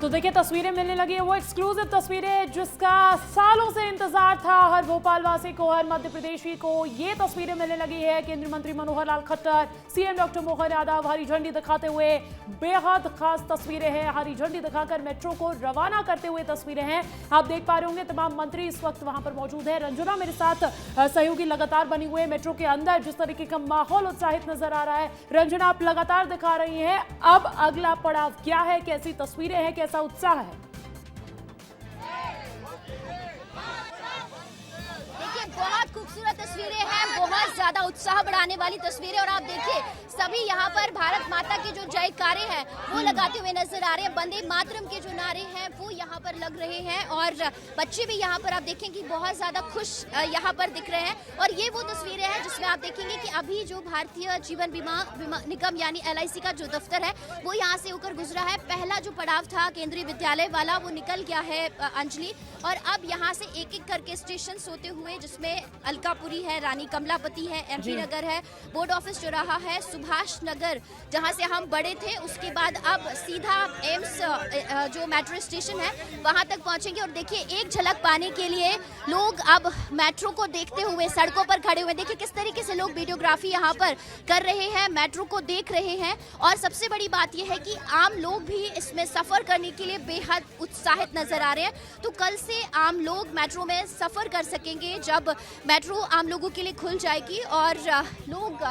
तो देखिए तस्वीरें मिलने लगी है, वो एक्सक्लूसिव तस्वीरें जिसका सालों से इंतजार था हर भोपाल वासी को, हर मध्य प्रदेशी को। ये तस्वीरें मिलने लगी है केंद्रीय मंत्री मनोहर लाल खट्टर, सीएम डॉक्टर मोहन यादव हरी झंडी दिखाते हुए। बेहद खास तस्वीरें हैं, हरी झंडी दिखाकर मेट्रो को रवाना करते हुए तस्वीरें हैं। आप देख पा रहे होंगे तमाम मंत्री इस वक्त वहां पर मौजूद है। रंजना मेरे साथ सहयोगी लगातार बनी हुए मेट्रो के अंदर, जिस तरीके का माहौल उत्साहित नजर आ रहा है। रंजना, आप लगातार दिखा रही हैं, अब अगला पड़ाव क्या है, कैसी तस्वीरें हैं, कैसा उत्साह है? देखिए बहुत खूबसूरत तस्वीरें हैं, बहुत ज्यादा उत्साह बढ़ाने वाली तस्वीरें। और आप देखिए सभी यहाँ पर भारत माता की जो जयकारे हैं वो लगाते हुए नजर आ रहे हैं। वंदे मातरम के जो नारे हैं वो यहाँ पर लग रहे हैं और बच्चे भी यहाँ पर आप देखेंगे बहुत ज्यादा खुश यहाँ पर दिख रहे हैं। और ये वो तस्वीरें हैं जिसमें आप देखेंगे कि अभी जो भारतीय जीवन बीमा निगम यानी LIC का जो दफ्तर है वो यहाँ से होकर गुजरा है। पहला जो पड़ाव था केंद्रीय विद्यालय वाला वो निकल गया है अंजलि, और अब यहाँ से एक एक करके स्टेशन होते हुए, जिसमें अलकापुरी है, रानी कमलापति है, MP नगर है, बोर्ड ऑफिस चौराहा है, सुभाष नगर जहाँ से हम बड़े थे, उसके बाद अब सीधा एम्स जो मेट्रो स्टेशन है वहाँ तक पहुँचेंगे। और देखिए एक झलक पाने के लिए लोग अब मेट्रो को देखते हुए सड़कों पर खड़े हुए, देखिए किस तरीके से लोग वीडियोग्राफी यहाँ पर कर रहे हैं, मेट्रो को देख रहे हैं। और सबसे बड़ी बात यह है कि आम लोग भी इसमें सफर करने के लिए बेहद उत्साहित नजर आ रहे हैं। तो कल से आम लोग मेट्रो में सफर कर सकेंगे जब मेट्रो आम लोगों के लिए खुल जाएगी, और लोग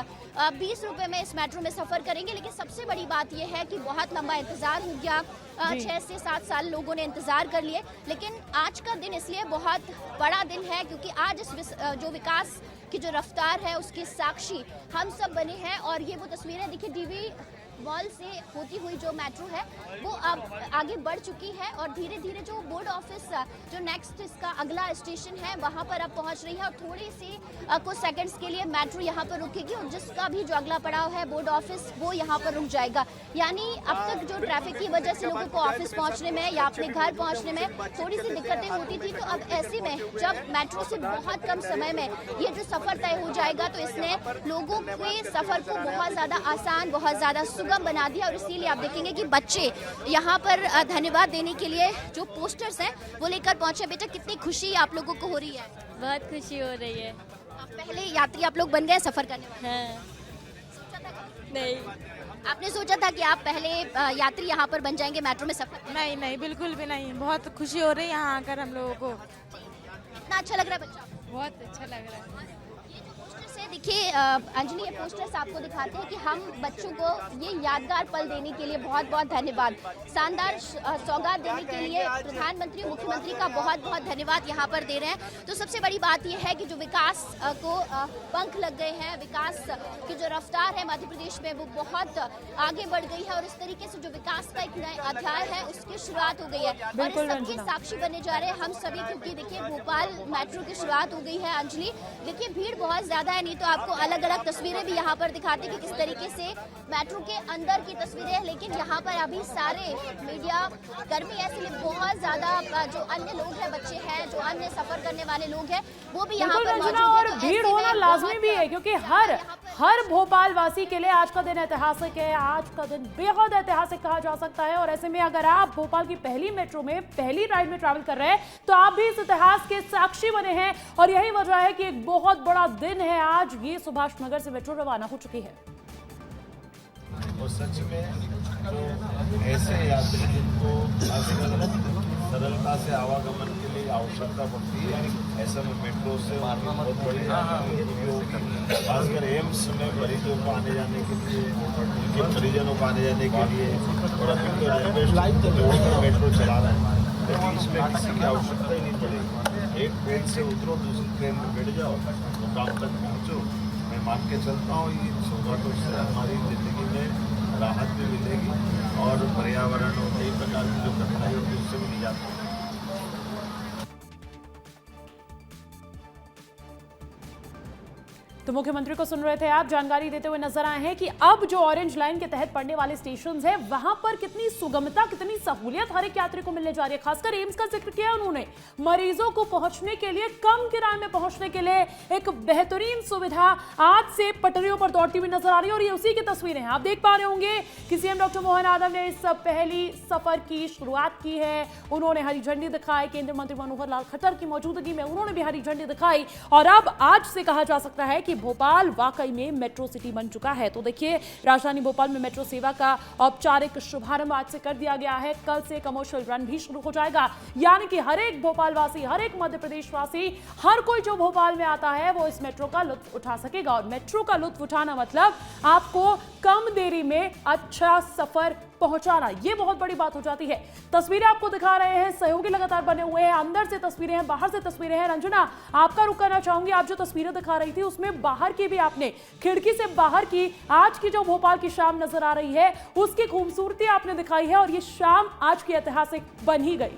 20 रुपए में इस मेट्रो में सफर करेंगे। लेकिन सबसे बड़ी बात यह है कि बहुत लंबा इंतजार हो गया, 6 से 7 साल लोगों ने इंतजार कर लिए। लेकिन आज का दिन इसलिए बहुत बड़ा दिन है क्योंकि आज इस जो विकास की जो रफ्तार है उसके साक्षी हम सब बने हैं। और ये वो तस्वीरें देखिए DV मॉल से होती हुई जो मेट्रो है वो अब आगे बढ़ चुकी है और धीरे धीरे जो बोर्ड ऑफिस जो नेक्स्ट इसका अगला स्टेशन है वहां पर अब पहुंच रही है। और थोड़ी सी कुछ सेकंड्स के लिए मेट्रो यहां पर रुकेगी और जिसका भी जो अगला पड़ाव है बोर्ड ऑफिस वो यहां पर रुक जाएगा। यानी अब तक जो ट्रैफिक की वजह से लोगों को ऑफिस पहुंचने में या अपने घर पहुंचने में थोड़ी सी दिक्कतें होती थी, तो अब ऐसे में जब मेट्रो से बहुत कम समय में ये जो सफर तय हो जाएगा तो इसने लोगों के सफर को बहुत ज्यादा आसान, बहुत ज्यादा सुगम बना दिया। और इसीलिए आप देखेंगे कि बच्चे यहाँ पर धन्यवाद देने के लिए जो पोस्टर्स हैं वो लेकर पहुंचे। बेटा कितनी खुशी आप लोगों को हो रही है? बहुत खुशी हो रही है। पहले यात्री आप लोग बन गए सफर करने वाले? हाँ। सोचा था? नहीं आपने सोचा था कि आप पहले यात्री यहाँ पर बन जाएंगे मेट्रो में सफर? नहीं नहीं बिल्कुल भी नहीं, बहुत खुशी हो रही है यहाँ आकर हम लोगों को। कितना अच्छा लग रहा है बच्चा? बहुत अच्छा लग रहा है। देखिए अंजलि, ये पोस्टर्स आपको दिखाते हैं कि हम बच्चों को ये यादगार पल देने के लिए बहुत बहुत धन्यवाद, शानदार सौगात देने के लिए प्रधानमंत्री और मुख्यमंत्री का बहुत बहुत धन्यवाद यहाँ पर दे रहे हैं। तो सबसे बड़ी बात यह है कि जो विकास को पंख लग गए हैं, विकास की जो रफ्तार है मध्य प्रदेश में वो बहुत आगे बढ़ गई है और इस तरीके से जो विकास का एक नया अध्याय है उसकी शुरुआत हो गई है। और इस सबके साक्षी बनने जा रहे हैं हम सभी, क्योंकि देखिए भोपाल मेट्रो की शुरुआत हो गई है। अंजलि देखिए भीड़ बहुत ज्यादा है, नहीं तो आपको अलग अलग तस्वीरें भी यहाँ पर दिखाते हैं कि किस तरीके से मेट्रो के अंदर की तस्वीरें हैं। लेकिन यहाँ पर अभी सारे मीडिया कर्मी है, इसलिए बहुत ज्यादा जो अन्य लोग हैं, बच्चे हैं, जो अन्य सफर करने वाले लोग हैं वो भी यहाँ पर मौजूद हैं। और भीड़ होना लाजमी भी है क्योंकि हर भोपाल वासी के लिए आज का दिन ऐतिहासिक है। आज का दिन बेहद ऐतिहासिक कहा जा सकता है और ऐसे में अगर आप भोपाल की पहली मेट्रो में पहली राइड में ट्रैवल कर रहे हैं तो आप भी इस इतिहास के साक्षी बने हैं। और यही वजह है कि एक बहुत बड़ा दिन है आज। ये सुभाष नगर से मेट्रो रवाना हो चुकी है। और सच में जो ऐसे यात्री जिनको सरलता से आवागमन के लिए आवश्यकता पड़ती है, ऐसे में मेट्रो से बहुत बड़ी खासकर एम्स में मरीजों को आने जाने के लिए, उनके परिजनों को आने जाने के लिए, और अभी तो रेलवे स्टेशन जोड़कर मेट्रो चला रहे हैं, लेकिन इसमें किसी की आवश्यकता ही नहीं पड़ेगी। एक ट्रेन से उतरो, दूसरी ट्रेन में बैठ जाओ, मुकाम तक पहुँचो। मैं मान के चलता हूँ ये सौगातों से हमारी ज़िंदगी में राहत भी मिलेगी और पर्यावरण और कई प्रकार की जो कठिनाई होती है उससे भी निजात मिलेगी। तो मुख्यमंत्री को सुन रहे थे आप। जानकारी देते हुए नजर आए हैं कि अब जो ऑरेंज लाइन के तहत पड़ने वाले स्टेशन हैं वहां पर कितनी सुगमता, कितनी सहूलियत हर एक यात्री को मिलने जा रही है। खासकर एम्स का जिक्र किया उन्होंने। मरीजों को पहुंचने के लिए, कम किराए में पहुंचने के लिए एक बेहतरीन सुविधा आज से पटरियों पर दौड़ती हुई नजर आ रही है। और ये उसी की तस्वीरें हैं, आप देख पा रहे होंगे कि सीएम डॉक्टर मोहन यादव ने इस पहली सफर की शुरुआत की है। उन्होंने हरी झंडी दिखाई, केंद्रीय मंत्री मनोहर लाल खट्टर की मौजूदगी में उन्होंने भी हरी झंडी दिखाई। और अब आज से कहा जा सकता है कि भोपाल वाकई में मेट्रो सिटी बन चुका है। तो देखिए, राजधानी भोपाल में मेट्रो सेवा का औपचारिक शुभारंभ आज से कर दिया गया है। कल से कमर्शियल रन भी शुरू हो जाएगा, यानी कि हर एक भोपाल वासी, हर एक मध्य प्रदेश वासी, हर कोई जो भोपाल में आता है वो इस मेट्रो का लुत्फ उठा सकेगा। और मेट्रो का लुत्फ उठाना मतलब आपको कम देरी में अच्छा सफर पहुंचाना, ये बहुत बड़ी बात हो जाती है। तस्वीरें आपको दिखा रहे हैं, सहयोगी लगातार बने हुए हैं, अंदर से तस्वीरें हैं, बाहर से तस्वीरें हैं। रंजना, आपका रुख करना चाहूंगी, आप जो तस्वीरें दिखा रही थी उसमें बाहर की भी आपने, खिड़की से बाहर की आज की जो भोपाल की शाम नजर आ रही है उसकी खूबसूरती आपने दिखाई है। और ये शाम आज की ऐतिहासिक बन ही गई।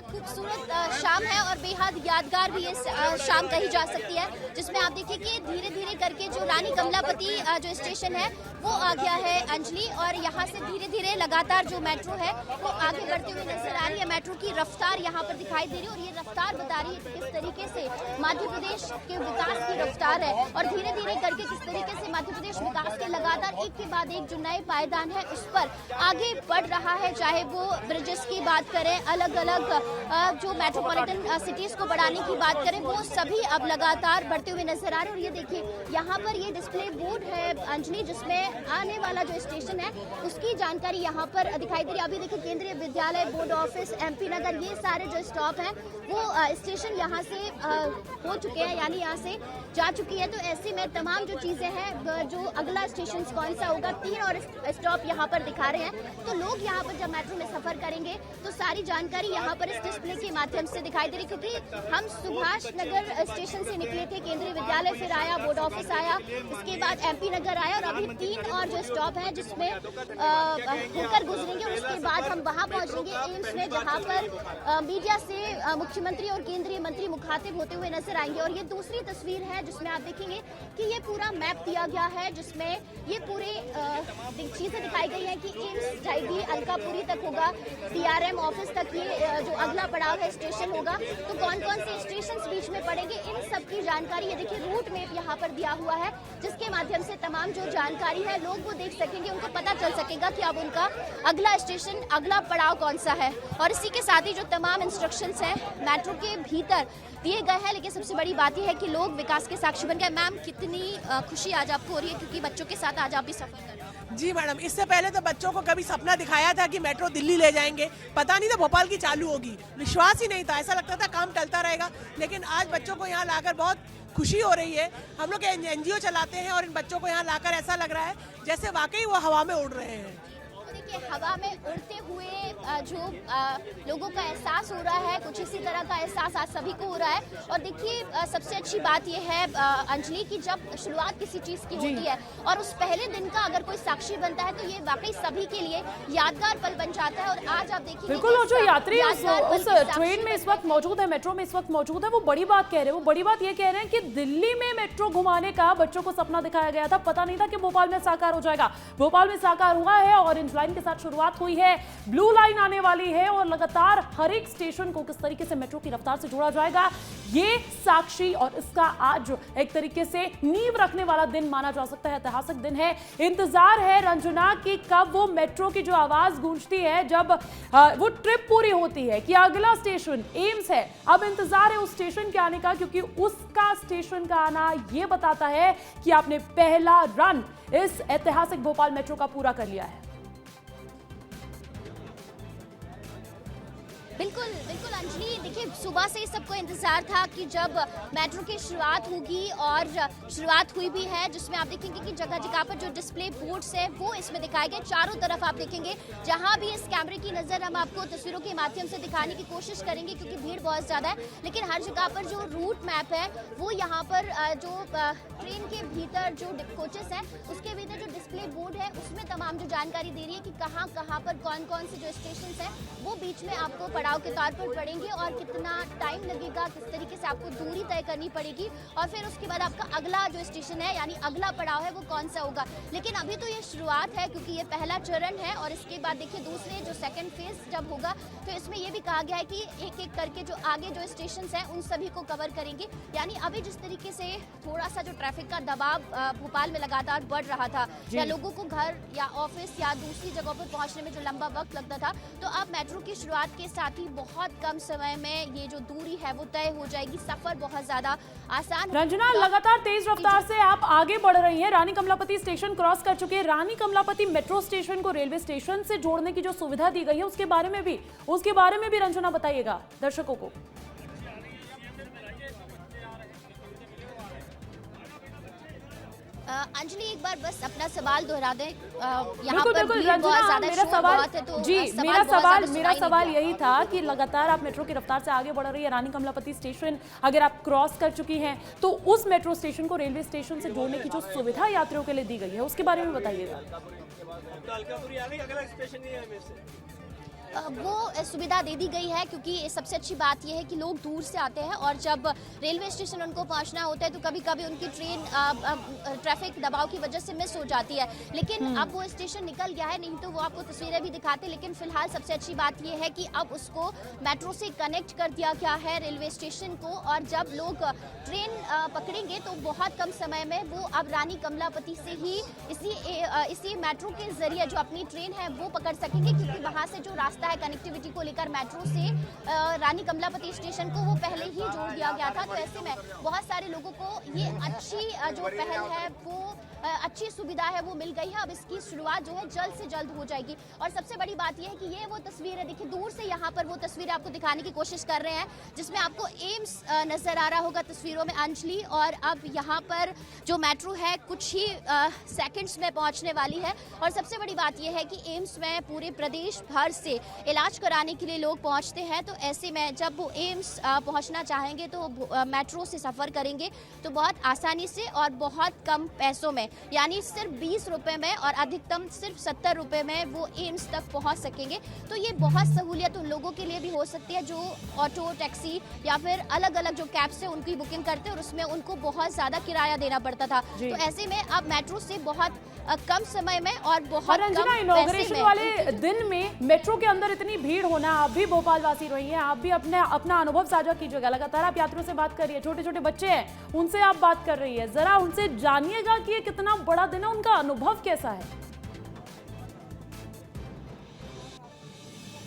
खूबसूरत शाम है और बेहद यादगार भी ये शाम कही जा सकती है, जिसमें आप देखिए कि धीरे धीरे करके जो रानी कमलापति जो स्टेशन है वो आ गया है अंजलि। और यहाँ से धीरे धीरे लगातार जो मेट्रो है वो आगे बढ़ती हुई नजर आ रही है। मेट्रो की रफ्तार यहाँ पर दिखाई दे रही है और ये रफ्तार बता रही है कि किस तरीके से मध्य प्रदेश के विकास की रफ्तार है। और धीरे धीरे करके किस तरीके से मध्य प्रदेश विकास के लगातार एक के बाद एक जो नए पायदान है उस पर आगे बढ़ रहा है। चाहे वो ब्रिजेस की बात करें, अलग अलग जो मेट्रोपॉलिटन सिटीज को बढ़ाने की बात करें, वो सभी अब लगातार बढ़ते हुए नजर आ रहे हैं। और ये देखिए, यहाँ पर ये डिस्प्ले बोर्ड है अंजलि, जिसमें आने वाला जो स्टेशन है उसकी जानकारी यहाँ पर दिखाई दे रही है। अभी देखिए, केंद्रीय विद्यालय, बोर्ड ऑफिस, MP नगर, ये सारे जो स्टॉप हैं वो स्टेशन यहाँ से हो चुके हैं, यानी यहाँ से जा चुकी है। तो ऐसे में तमाम जो चीजें हैं, जो अगला स्टेशन कौन सा होगा, 3 और स्टॉप यहाँ पर दिखा रहे हैं। तो लोग यहाँ पर जब मेट्रो में सफर करेंगे तो सारी जानकारी यहाँ पर इस डिस्प्ले के माध्यम से दिखाई दे रही, क्योंकि हम सुभाष नगर स्टेशन से निकले थे, केंद्रीय विद्यालय फिर आया, बोर्ड ऑफिस आया, इसके बाद MP नगर आया और अभी 3 और जो स्टॉप है जिसमें होकर गुजरेंगे। और उसके बाद हम वहां पहुंचेंगे एम्स में, जहां पर मीडिया से मुख्यमंत्री और केंद्रीय मंत्री मुखातिब होते हुए नजर आएंगे। और ये दूसरी तस्वीर है जिसमें आप देखेंगे कि ये पूरा मैप दिया गया है, जिसमें ये पूरे चीजें दिखाई गई है कि एम्स जाएगी, अलकापुरी तक होगा, DRM ऑफिस तक ये जो अगला पड़ाव है स्टेशन होगा। तो कौन कौन से स्टेशन बीच में पड़ेंगे, इन सब की जानकारी ये देखिए रूट मैप यहाँ पर दिया हुआ है, जिसके माध्यम से तमाम जो जानकारी है लोग वो देख सकेंगे, उनको पता चल सकेगा कि अब उनका अगला स्टेशन, अगला पड़ाव कौन सा है। और इसी के साथ ही जो तमाम इंस्ट्रक्शंस हैं मेट्रो के भीतर दिए गए हैं। लेकिन सबसे बड़ी बात यह है कि लोग विकास के साक्षी बन गए। मैम, कितनी खुशी आज आपको हो रही है, क्योंकि बच्चों के साथ आज आप भी सफर कर रहे हैं? जी मैडम, इससे पहले तो बच्चों को कभी सपना दिखाया था कि मेट्रो दिल्ली ले जाएंगे, पता नहीं था भोपाल की चालू होगी, विश्वास ही नहीं था, ऐसा लगता था काम टलता रहेगा। लेकिन आज बच्चों को यहाँ लाकर बहुत खुशी हो रही है। हम लोग NGO चलाते हैं और इन बच्चों को यहाँ लाकर ऐसा लग रहा है जैसे वाकई वो हवा में उड़ रहे हैं। देखिए, हवा में उड़ते हुए जो लोगों का एहसास हो रहा है, कुछ इसी तरह का एहसास आज सभी को हो रहा है। और देखिए, सबसे अच्छी बात यह है अंजलि की जब शुरुआत किसी चीज की होती है और उस पहले दिन का अगर कोई साक्षी बनता है तो ये वाकई सभी के लिए यादगार पल बन जाता है। और आज आप देखिए, बिल्कुल, और जो यात्री उस ट्रेन में इस वक्त मौजूद है, मेट्रो में इस वक्त मौजूद है, वो बड़ी बात कह रहे हैं। वो बड़ी बात ये कह रहे हैं कि दिल्ली में मेट्रो घुमाने का बच्चों को सपना दिखाया गया था, पता नहीं था कि भोपाल में साकार हो जाएगा। भोपाल में साकार हुआ है, ऑरेंज लाइन के साथ शुरुआत हुई है, ब्लू लाइन आने वाली है और लगातार हर एक स्टेशन को किस तरीके से मेट्रो की रफ्तार से जोड़ा जाएगा, ये साक्षी और इसका आज एक तरीके से नींव रखने वाला दिन माना जा सकता है, ऐतिहासिक दिन है। इंतजार है रंजना की कब वो मेट्रो की जो आवाज गूंजती है, जब वो ट्रिप पूरी होती है कि अगला स्टेशन एम्स है। अब इंतजार है उस स्टेशन के आने का, क्योंकि उसका स्टेशन का आना ये बताता है कि आपने पहला रन इस ऐतिहासिक भोपाल मेट्रो का पूरा कर लिया है। बिल्कुल बिल्कुल अंजलि, देखिए सुबह से ही सबको इंतजार था कि जब मेट्रो की शुरुआत होगी और शुरुआत हुई भी है, जिसमें आप देखेंगे कि जगह जगह पर जो डिस्प्ले बोर्ड्स है वो इसमें दिखाए गए। चारों तरफ आप देखेंगे, जहां भी इस कैमरे की नज़र हम आपको तस्वीरों के माध्यम से दिखाने की कोशिश करेंगे क्योंकि भीड़ बहुत ज़्यादा है, लेकिन हर जगह पर जो रूट मैप है वो यहाँ पर जो ट्रेन के भीतर जो कोचेस हैं उसके भीतर जो डिस्प्ले बोर्ड बोर्ड है उसमें तमाम जो जानकारी दे रही है कि कहाँ कहाँ पर कौन कौन से जो स्टेशन हैं वो बीच में आपको पड़ाव के तौर पर पड़ेंगे और कितना टाइम लगेगा, किस तरीके से आपको दूरी तय करनी पड़ेगी और फिर उसके बाद आपका अगला जो स्टेशन है यानी अगला पड़ाव है वो कौन सा होगा। लेकिन अभी तो ये शुरुआत है क्योंकि ये पहला चरण है और इसके बाद देखिए दूसरे जो सेकंड फेज जब होगा तो इसमें ये भी कहा गया है कि एक एक करके जो आगे जो स्टेशन हैं उन सभी को कवर करेंगे। यानी अभी जिस तरीके से थोड़ा सा जो ट्रैफिक का दबाव भोपाल में लगातार बढ़ रहा था या लोगों को घर या ऑफिस या दूसरी जगहों पर पहुंचने में जो लंबा वक्त लगता था, तो अब मेट्रो की शुरुआत के साथ ही बहुत कम समय में ये जो दूरी है वो तय हो जाएगी, सफर बहुत ज्यादा आसान। रंजना, लगातार तेज रफ्तार से आप आगे बढ़ रही हैं, रानी कमलापति स्टेशन क्रॉस कर चुके हैं। रानी कमलापति मेट्रो स्टेशन को रेलवे स्टेशन से जोड़ने की जो सुविधा दी गई है उसके बारे में भी रंजना बताइएगा दर्शकों को। अंजलि एक बार बस अपना सवाल दोहरा दें। यहाँ बिल्कुल पर बिल्कुल भीड़ बहुत रंजना, ज्यादा, शोर बहुत है, तो मेरा सवाल यही था कि लगातार आप मेट्रो की रफ्तार से आगे बढ़ रही है। रानी कमलापति स्टेशन अगर आप क्रॉस कर चुकी हैं तो उस मेट्रो स्टेशन को रेलवे स्टेशन से जोड़ने की जो सुविधा यात्रियों के लिए दी गई है उसके बारे में बताइएगा। वो सुविधा दे दी गई है क्योंकि सबसे अच्छी बात यह है कि लोग दूर से आते हैं और जब रेलवे स्टेशन उनको पहुंचना होता है तो कभी कभी उनकी ट्रेन ट्रैफिक दबाव की वजह से मिस हो जाती है। लेकिन अब वो स्टेशन निकल गया है, नहीं तो वो आपको तस्वीरें भी दिखाते। लेकिन फिलहाल सबसे अच्छी बात यह है कि अब उसको मेट्रो से कनेक्ट कर दिया गया है रेलवे स्टेशन को और जब लोग ट्रेन पकड़ेंगे तो बहुत कम समय में वो अब रानी कमलापति से ही इसी मेट्रो के जरिए जो अपनी ट्रेन है वो पकड़ सकेंगे, क्योंकि वहाँ से जो रास्ता है कनेक्टिविटी को लेकर मेट्रो से रानी कमलापति स्टेशन को वो पहले ही जोड़ दिया गया था। तो ऐसे में बहुत सारे लोगों को ये अच्छी जो पहल है वो अच्छी सुविधा है वो मिल गई है। अब इसकी शुरुआत जो है जल्द से जल्द हो जाएगी और सबसे बड़ी बात यह है कि ये वो तस्वीर है, देखिए दूर से यहाँ पर वो तस्वीर आपको दिखाने की कोशिश कर रहे हैं जिसमें आपको एम्स नजर आ रहा होगा तस्वीरों में अंजलि। और अब यहाँ पर जो मेट्रो है कुछ ही सेकंड्स में पहुँचने वाली है और सबसे बड़ी बात यह है कि एम्स में पूरे प्रदेश भर से इलाज कराने के लिए लोग पहुँचते हैं। तो ऐसे में जब वो एम्स पहुँचना चाहेंगे तो मेट्रो से सफ़र करेंगे तो बहुत आसानी से और बहुत कम पैसों में, यानी सिर्फ 20 रुपए में और अधिकतम सिर्फ 70 रुपए में वो एम्स तक पहुंच सकेंगे। तो ये बहुत सहूलियत उन लोगों के लिए भी हो सकती है जो ऑटो, टैक्सी या फिर अलग अलग जो कैब्स है उनकी बुकिंग करते हैं और उसमें उनको बहुत ज्यादा किराया देना पड़ता था। तो ऐसे में अब मेट्रो से बहुत कम समय में और बहुत कम इनॉग्रेशन वाले दिन में मेट्रो के अंदर इतनी भीड़ होना, आप भी भोपाल वासी रही हैं, आप भी अपना अनुभव साझा कीजिएगा। लगातार आप यात्रियों से बात कर रही है, छोटे छोटे बच्चे हैं उनसे आप बात कर रही है, जरा उनसे जानिएगा कि ये कितना बड़ा दिन है, उनका अनुभव कैसा है।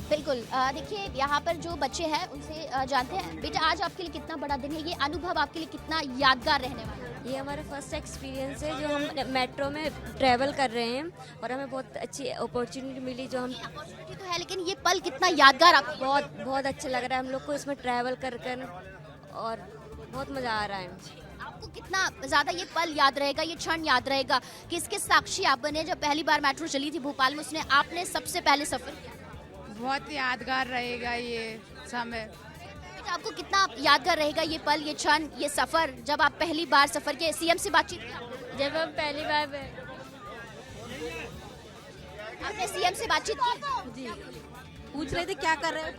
बिल्कुल, देखिए यहाँ पर जो बच्चे हैं उनसे जानते हैं। बेटा, आज आपके लिए कितना बड़ा दिन है, ये अनुभव आपके लिए कितना यादगार रहने वाला है? ये हमारा फर्स्ट एक्सपीरियंस है जो हम मेट्रो में ट्रैवल कर रहे हैं और हमें बहुत अच्छी अपॉर्चुनिटी मिली जो हम अपॉर्चुनिटी तो है, लेकिन ये पल कितना यादगार आपको? बहुत अच्छा लग रहा है हम लोग को इसमें ट्रैवल कर और बहुत मज़ा आ रहा है। आपको कितना ज़्यादा ये पल याद रहेगा, ये क्षण याद रहेगा कि इसके साक्षी आप बने जब पहली बार मेट्रो चली थी भोपाल में, उसने आपने सबसे पहले सफ़र किया? बहुत यादगार रहेगा ये समय। आपको कितना यादगार रहेगा ये पल, ये क्षण, ये सफ़र जब आप पहली बार सफ़र किए? सीएम से बातचीत की? जब हम पहली बार आपने सीएम से बातचीत की? जी, पूछ रहे थे क्या कर रहे हो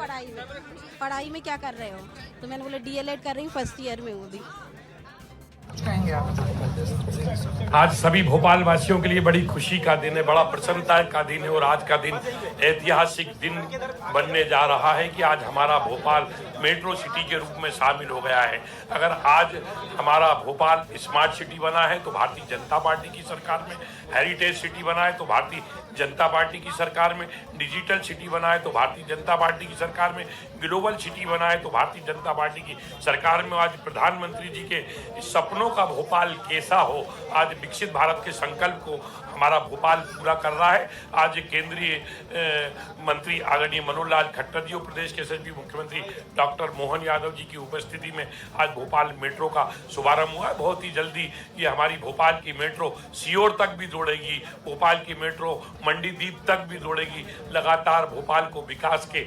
पढ़ाई में क्या कर रहे हो, तो मैंने बोला डीएलएड कर रही हूँ, फर्स्ट ईयर में हूँ अभी। आज सभी भोपाल वासियों के लिए बड़ी खुशी का दिन है, बड़ा प्रसन्नता का दिन है और आज का दिन ऐतिहासिक दिन बनने जा रहा है कि आज हमारा भोपाल मेट्रो सिटी के रूप में शामिल हो गया है। अगर आज हमारा भोपाल स्मार्ट सिटी बना है तो भारतीय जनता पार्टी की सरकार में, हेरिटेज सिटी बना है तो भारतीय जनता पार्टी की सरकार में, डिजिटल सिटी बना है तो भारतीय जनता पार्टी की सरकार में, ग्लोबल सिटी बना है तो भारतीय जनता पार्टी की सरकार में। आज प्रधानमंत्री जी के सपनों का भोपाल कैसा हो, आज विकसित भारत के संकल्प को हमारा भोपाल पूरा कर रहा है। आज केंद्रीय मंत्री आदरणीय मनोहर लाल खट्टर जी और प्रदेश के यशस्वी मुख्यमंत्री डॉक्टर मोहन यादव जी की उपस्थिति में आज भोपाल मेट्रो का शुभारंभ हुआ है। बहुत ही जल्दी ये हमारी भोपाल की मेट्रो सीओर तक भी जोड़ेगी, भोपाल की मेट्रो मंडीदीप तक भी जोड़ेगी। लगातार भोपाल को विकास के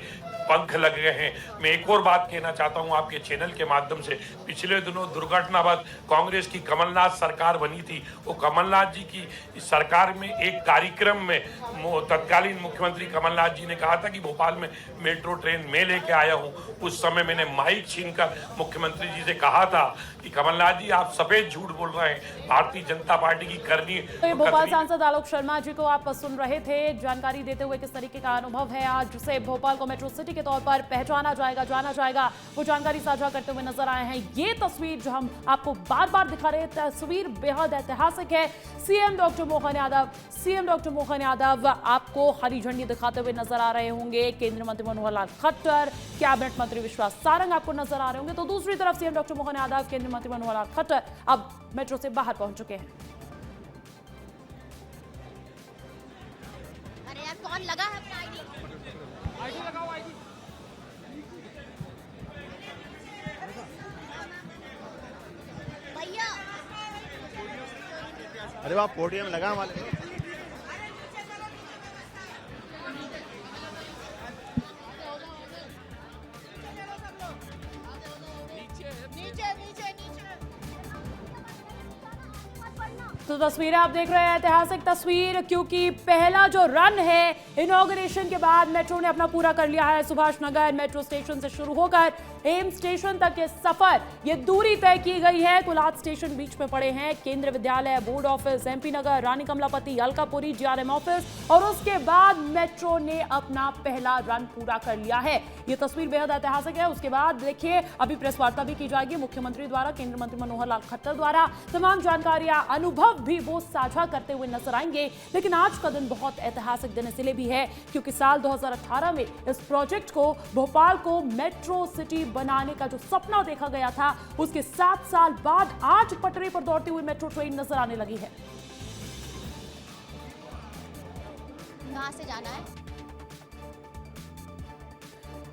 पंख लग गए हैं। मैं एक और बात कहना चाहता हूं आपके चैनल के माध्यम से, पिछले दिनों दुर्घटनावश कांग्रेस की कमलनाथ सरकार बनी थी, वो कमलनाथ जी की सरकार 2004 में एक कार्यक्रम में तत्कालीन मुख्यमंत्री कमलनाथ जी ने कहा था कि भोपाल में मेट्रो ट्रेन मैं लेके आया हूं। उस समय मैंने माइक छीनकर मुख्यमंत्री जी से कहा था कि कमलनाथ जी आप सफेद झूठ बोल रहे हैं, भारतीय जनता पार्टी की करनी। तो भोपाल सांसद आलोक शर्मा जी को आप सुन रहे थे, जानकारी देते हुए किस तरीके का अनुभव है आज जिसे भोपाल को मेट्रो सिटी के तौर पर पहचाना जाएगा, जाना जाएगा, वो जानकारी साझा करते हुए नजर आए हैं। ये तस्वीर जो हम आपको बार बार दिखा रहे हैं, तस्वीर बेहद ऐतिहासिक है। सीएम डॉक्टर मोहन यादव आपको हरी झंडी दिखाते हुए नजर आ रहे होंगे। केंद्रीय मंत्री मनोहर लाल खट्टर, कैबिनेट मंत्री विश्वास सारंग आपको नजर आ रहे होंगे। तो दूसरी तरफ सीएम डॉक्टर मोहन यादव, केंद्रीय मंत्री मनोहर लाल खट्टर अब मेट्रो से बाहर पहुंच चुके हैं। अरे यार कौन लगा है अपना आईडी लगाओ, आईडी भैया। अरे वाह, पोडियम लगा वाले। तो तस्वीरें आप देख रहे हैं, ऐतिहासिक तस्वीर, क्योंकि पहला जो रन है इनॉग्रेशन के बाद मेट्रो ने अपना पूरा कर लिया है। सुभाष नगर मेट्रो स्टेशन से शुरू होकर एम्स स्टेशन तक ये सफर, ये दूरी तय की गई है। कुल 8 स्टेशन बीच में पड़े हैं, केंद्रीय विद्यालय, बोर्ड ऑफिस, एमपी नगर, रानी कमलापति, अलकापुरी, जीआरएम ऑफिस, और उसके बाद मेट्रो ने अपना पहला रन पूरा कर लिया है। ये तस्वीर बेहद ऐतिहासिक है। उसके बाद देखिए अभी प्रेस वार्ता भी की जाएगी मुख्यमंत्री द्वारा, केंद्रीय मंत्री मनोहर लाल खट्टर द्वारा। तमाम जानकारियां, अनुभव भी वो साझा करते हुए नजर आएंगे। लेकिन आज का दिन बहुत ऐतिहासिक दिन इसलिए भी है क्योंकि साल 2018 में इस प्रोजेक्ट को, भोपाल को मेट्रो सिटी बनाने का जो सपना देखा गया था, उसके 7 साल बाद आज पटरी पर दौड़ती हुई मेट्रो ट्रेन नजर आने लगी है। कहां से जाना है?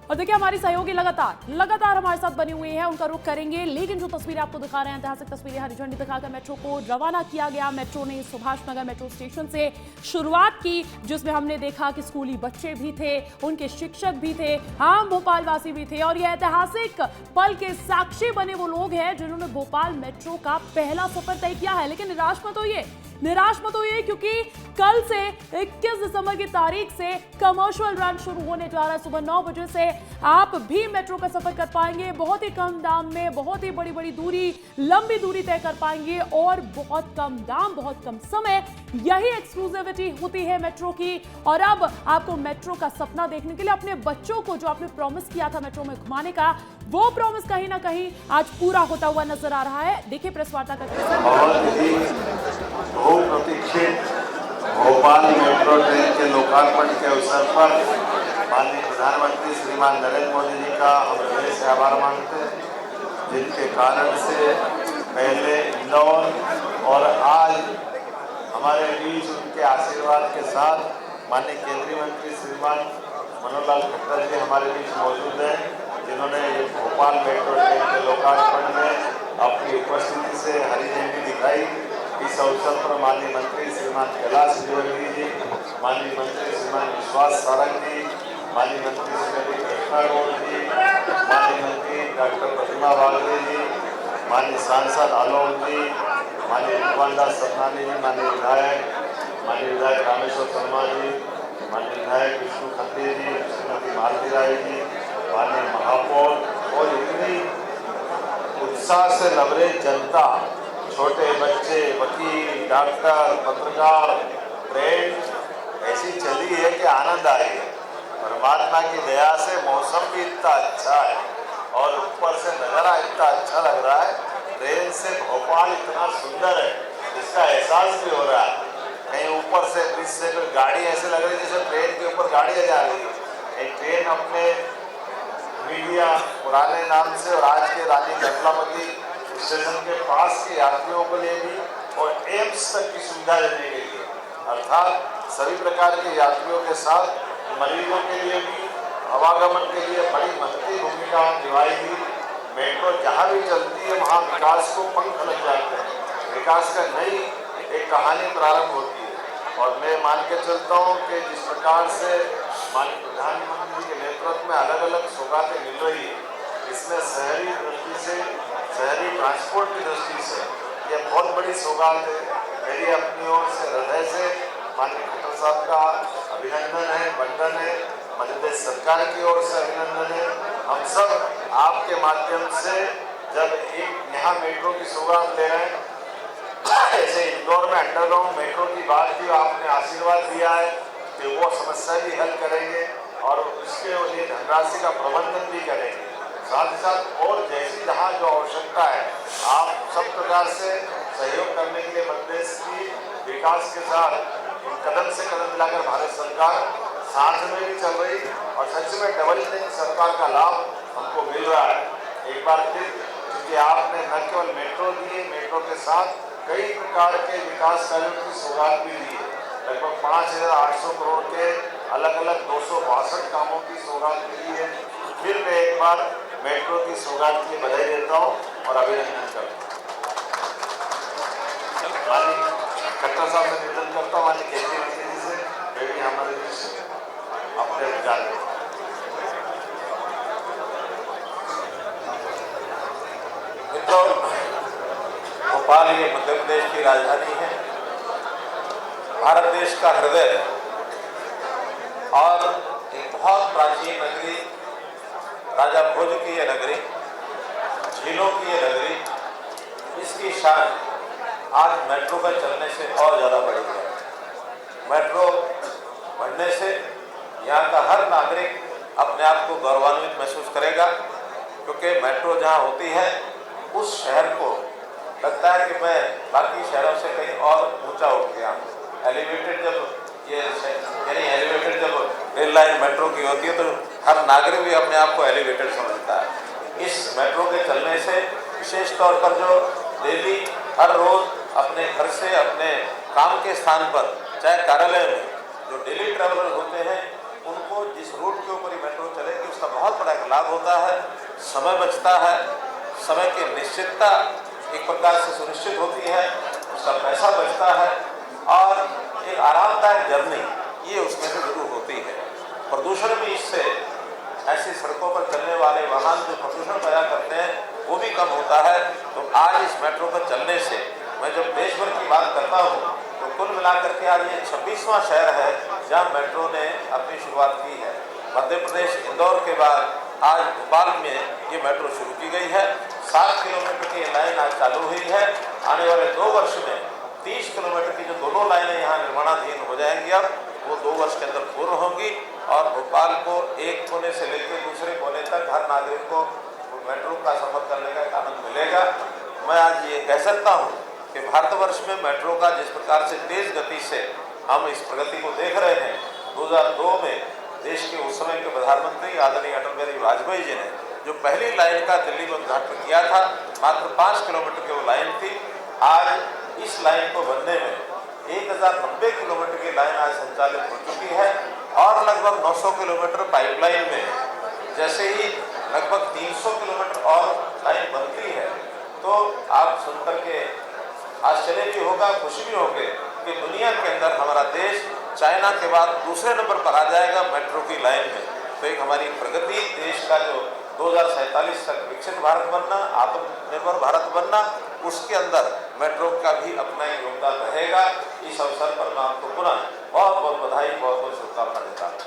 और देखिए हमारी सहयोगी लगातार हमारे साथ बनी हुई है, उनका रुख करेंगे। लेकिन जो तस्वीरें आपको दिखा रहे हैं, ऐतिहासिक तस्वीरें, हरी झंडी दिखाकर मेट्रो को रवाना किया गया। मेट्रो ने सुभाष नगर मेट्रो स्टेशन से शुरुआत की, जिसमें हमने देखा कि स्कूली बच्चे भी थे, उनके शिक्षक भी थे, आम भोपालवासी भी थे, और ये ऐतिहासिक पल के साक्षी बने वो लोग हैं जिन्होंने भोपाल मेट्रो का पहला सफर तय किया है। लेकिन निराश मत होइए क्योंकि कल से 21 दिसंबर की तारीख से कमर्शियल रन शुरू होने जा रहा है। सुबह 9 बजे से आप भी मेट्रो का सफर कर पाएंगे, बहुत ही कम दाम में, बहुत ही बड़ी दूरी, लंबी दूरी तय कर पाएंगे, और बहुत कम दाम, बहुत कम समय। यही एक्सक्लूसिविटी होती है मेट्रो की। और अब आपको मेट्रो का सपना देखने के लिए अपने बच्चों को जो आपने प्रॉमिस किया था मेट्रो में घुमाने का, वो प्रॉमिस कहीं ना कहीं आज पूरा होता हुआ नजर आ रहा है। देखिए प्रेस वार्ता प्रतीक्षित भोपाल मेट्रो ट्रेन के लोकार्पण के अवसर पर माननीय प्रधानमंत्री श्रीमान नरेंद्र मोदी जी का हम हृदय से आभार मानते हैं, जिनके कारण से पहले इंदौर और आज हमारे बीच उनके आशीर्वाद के साथ माननीय केंद्रीय मंत्री श्रीमान मनोहर लाल खट्टर जी हमारे बीच मौजूद हैं, जिन्होंने ये भोपाल मेट्रो ट्रेन के लोकार्पण में अपनी उपस्थिति से हरी झंडी दिखाई। इस अवसर पर माननीय मंत्री श्रीमान कैलाश विजयवर्गीय जी, माननीय मंत्री श्रीमान विश्वास सारंग जी, माननीय मंत्री श्रीमती कृष्णा गौड़ जी, माननीय मंत्री डॉक्टर प्रतिमा बागले जी, माननीय सांसद आलोक जी, माननीय भगवान दास सतनानी जी, माननीय विधायक रामेश्वर शर्मा जी, माननीय विधायक विष्णु खत्री जी, श्रीमती मालती राय जी, माननीय महापौर, और इतनी उत्साह से लबरेज जनता, छोटे बच्चे, वकील, डॉक्टर, पत्रकार, ट्रेन ऐसी चली है कि आनंद आई है। परमात्मा की दया से मौसम भी इतना अच्छा है और ऊपर से नज़ारा इतना अच्छा लग रहा है। ट्रेन से भोपाल इतना सुंदर है, इसका एहसास भी हो रहा है। कहीं ऊपर से बीच से गाड़ी ऐसे लग रही है जैसे ट्रेन के ऊपर गाड़ियाँ जा रही है। एक ट्रेन अपने मीडिया पुराने नाम से और आज के रानी कमलापति स्टेशन के पास के यात्रियों के लिए भी और एम्स तक की सुविधा देने के लिए, अर्थात सभी प्रकार के यात्रियों के साथ मरीजों के लिए भी आवागमन के लिए बड़ी महत्वपूर्ण भूमिका निभाएगी। मेट्रो जहाँ भी चलती है वहाँ विकास को पंख लग जाते हैं, विकास का नई एक कहानी प्रारंभ होती है। और मैं मान के चलता हूँ कि जिस प्रकार से माननीय प्रधानमंत्री के नेतृत्व में अलग अलग सौगातें मिल रही है, इसमें शहरी दृष्टि से, शहरी ट्रांसपोर्ट की दृष्टि से यह बहुत बड़ी सौगात है। मेरी अपनी ओर से हृदय से माननीय खट्टर साहब का अभिनंदन है, वंदन है। मध्य प्रदेश सरकार की ओर से अभिनंदन है। हम सब आपके माध्यम से जब एक यहाँ मेट्रो की सौगात ले रहे हैं, ऐसे इंदौर में अंडरग्राउंड मेट्रो की बात की, आपने आशीर्वाद दिया है कि वो समस्या भी हल करेंगे और उसके लिए धनराशि का प्रबंधन भी करेंगे। साथ ही साथ और जैसी जहाँ जो आवश्यकता है, आप सब प्रकार से सहयोग करने के लिए मध्य प्रदेश की विकास के साथ कदम से कदम मिलाकर भारत सरकार साथ में भी चल रही और सच में डबल इंजन सरकार का लाभ हमको मिल रहा है। एक बार फिर क्योंकि आपने न केवल मेट्रो दी है, मेट्रो के साथ कई प्रकार के विकास कार्यों की सौगात भी दी है। लगभग 5,800 करोड़ के अलग अलग 262 कामों की सौगात मिली है। फिर मैं एक बार मेट्रो की सौगात के लिए बधाई देता हूँ और अभिनंदन करता हूँ। माननीय खट्टर साहब से निवेदन करता हूँ, माननीय केंद्रीय मंत्री जी से वे भी हमारे अपने विचार दें। मित्रों, भोपाल ये मध्य प्रदेश की राजधानी है, भारत देश का हृदय है और एक बहुत प्राचीन नगरी, राजा भोज की यह नगरी, झीलों की यह नगरी, इसकी शान आज मेट्रो का चलने से और ज़्यादा बढ़ी है। मेट्रो बढ़ने से यहाँ का हर नागरिक अपने आप को गौरवान्वित महसूस करेगा, क्योंकि मेट्रो जहाँ होती है उस शहर को लगता है कि मैं बाकी शहरों से कहीं और ऊंचा उठ गया हूँ। एलिवेटेड जब रेल लाइन मेट्रो की होती है तो हर नागरिक भी अपने आप को एलिवेटेड समझता है। इस मेट्रो के चलने से विशेष तौर पर जो डेली हर रोज अपने घर से अपने काम के स्थान पर, चाहे कार्यालय में, जो डेली ट्रैवलर होते हैं उनको जिस रूट के ऊपर ही मेट्रो चलेगी उसका बहुत बड़ा लाभ होता है। समय बचता है, समय की निश्चितता एक प्रकार से सुनिश्चित होती है, उसका पैसा बचता है और एक आरामदायक जर्नी ये उसमें से जरूर होती है। प्रदूषण भी इससे, ऐसी सड़कों पर चलने वाले वाहन जो प्रदूषण पैदा करते हैं वो भी कम होता है। तो आज इस मेट्रो पर चलने से मैं जब देश भर की बात करता हूँ तो कुल मिलाकर के आज ये 26वां शहर है जहाँ मेट्रो ने अपनी शुरुआत की है। मध्य प्रदेश इंदौर के बाद आज भोपाल में ये मेट्रो शुरू की गई है। 7 किलोमीटर की लाइन आज चालू हुई है। आने वाले 2 वर्ष में 30 किलोमीटर की जो दोनों लाइनें यहाँ निर्माणाधीन हो जाएंगी, अब वो 2 वर्ष के अंदर पूर्ण होंगी और भोपाल को एक कोने से लेकर दूसरे कोने तक हर नागरिक को मेट्रो का सफर करने का आनंद मिलेगा। मैं आज ये कह सकता हूँ कि भारतवर्ष में मेट्रो का जिस प्रकार से तेज गति से हम इस प्रगति को देख रहे हैं, 2002 में देश के उस समय के प्रधानमंत्री आदरणीय अटल बिहारी वाजपेयी जी ने जो पहली लाइन का दिल्ली में उद्घाटन किया था, मात्र 5 किलोमीटर की वो लाइन थी। आज इस लाइन को बनने में 1090 किलोमीटर की लाइन आज संचालित हो चुकी है और लगभग 900 किलोमीटर पाइपलाइन में है। जैसे ही लगभग 300 किलोमीटर और लाइन बनती है तो आप सुनकर के आश्चर्य भी होगा, खुशी भी होगी कि दुनिया के अंदर हमारा देश चाइना के बाद दूसरे नंबर पर आ जाएगा मेट्रो की लाइन में। तो एक हमारी प्रगति, देश का जो 2047 तक विकसित भारत बनना, आत्मनिर्भर भारत बनना, उसके अंदर मेट्रो का भी अपना योगदान रहेगा। इस अवसर पर मैं आपको पुनः बहुत बहुत बधाई, बहुत बहुत शुभकामना देता हूँ।